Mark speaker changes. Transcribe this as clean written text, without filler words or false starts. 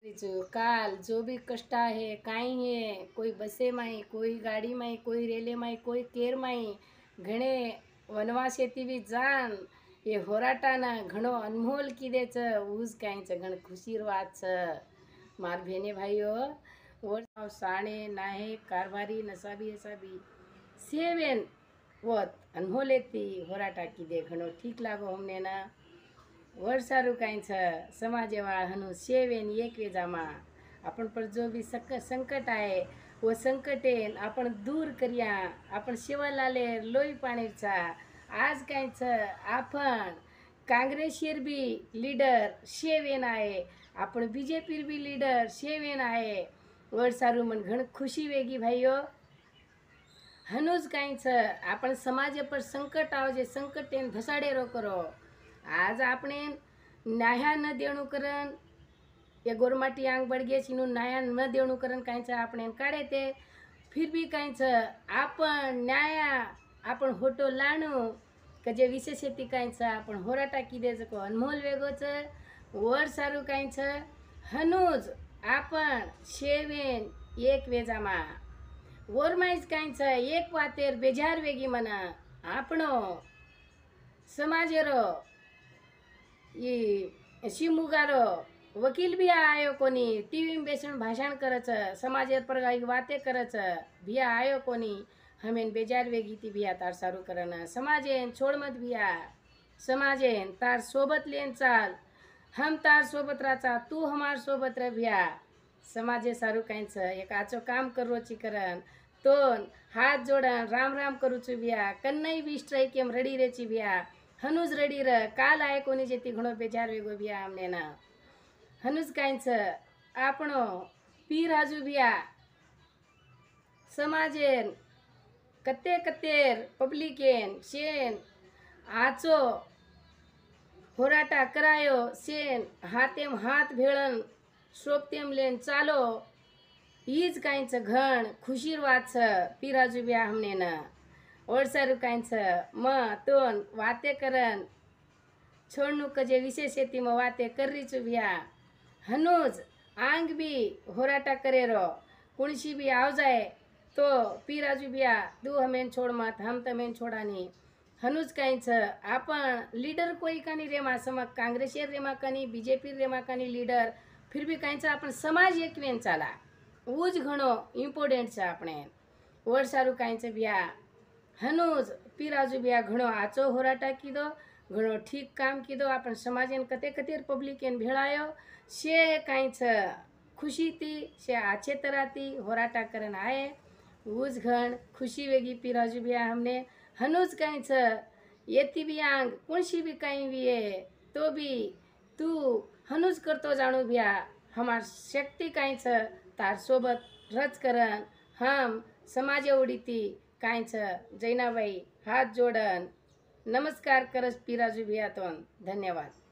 Speaker 1: जो काल जो भी कष्ट आहे काही है कोई बसे माई कोई गाडी माई कोई रेले माई कोई केर माई घणे वनवास येती बी जान ये होराटाना घणो अनमोल किदेच ऊज काहीच घण खुशीर वाच मार भेने भाईओ वर साणे नाहे कारभारी नसाबी असाबी सेवेन वत अनमोल येती होराटा किदे घणो ठीक लागो हमने ना वर सारू काहींच समाजेवाळ हनु सेवेन एक वेजामा आपण पर जो भी संकट आहे व संकटेन आपण दूर करिया आपण शिवलाले लोई पाणीचा आज काहींच आपण काँग्रेसशीर बी लीडर शेवेन आहे आपण बीजेपी बी लीडर शेवेन आहे वर सारू मन घण खुशी वेगी भाईओ हनुज काहींच आपण समाज पर संकट आव जे संकटेन धसाडेरो करो आज आपणे न्याया न देणू करन या गोरमाटी आंग बडगे सिनू न्याया न देणू करन काहींच आपणे काढे ते फिर भी काहींच आपण न्याया आपण होटो लाणू कजे विशेष येती काहींच आपण होराटा किदेच को अनमोल वेगोच वर सारू काहींच हनुज आपण शेवेन एक वेजामा वर माहीच काहींच एक वातेर बेजार वेगी मना आपणो समाजेरो ये शिमुगारो वकील भी आयो कोनी टीवी में बेसन भाषण करच समाजेर पर वाते करच भिया आयो कोनी हमें बेजार वेगी ती भिया तार सारू करना समाजेन छोड़ मत भिया समाजेन तार सोबत लेन चाल हम तार सोबत राचा तू हमार सोबत रह भिया समाजे सारू काहींच एक आचो काम करोची करन तोन हाथ जोडन राम राम करूचु भिया कन्नई भी स्ट्राइक एम रडी रेची भिया हनुज रडी र काल आहे कोणी जेती घणो बेजार वेगो भिया आमने ना हनुज काहींच आपणो पी राजू भिया समाजेन कते कतेर पब्लिकेन शेन आचो होराटा करायो शेन हातेम हात भेळन सोबतेम लेन चालो हीच काहींच घण खुशीर वाच पी राजू भिया हमने ना ओळसारू काहींच म तोन वाते करन छोडणू कजे विशेष येती म वाते कररीचू भिया हनुज आंग बी होराटा करेरो कुणशी भी आव जाए तो पी राजू भिया दू हमें छोड़ मत हम तमें छोड़ानी हनुज काहींच आपण लीडर कोई कानी रेमा समक काँग्रेसर रेमा कानी बीजेपी रेमा कानी लीडर फिर भी काहींच आपण समाज एकवेन चाला ऊज घणो इम्पोर्टंट छे आपणे वर सारू काहींच भिया हनुज पी राजू भिया घणो आचो होराटा कीधो घणो ठीक काम कीधो आपण समाजेन कते कतेर पब्लिकेन भेळायो शे काहींच खुशी ती शे आचे तराती होराटा करन आए ऊज घण खुशी वेगी पी राजू भिया हमने हनुज काहींच येती भी आंग कुणशी भी काही भी ये तो भी तू हनुज करतो जाणू भिया हमार शक्ति काहींच तार सोबत रच करन हम समाज उडीती काहींच जैनाबाई हात जोडन नमस्कार करस पी राजू भिया तोन धन्यवाद।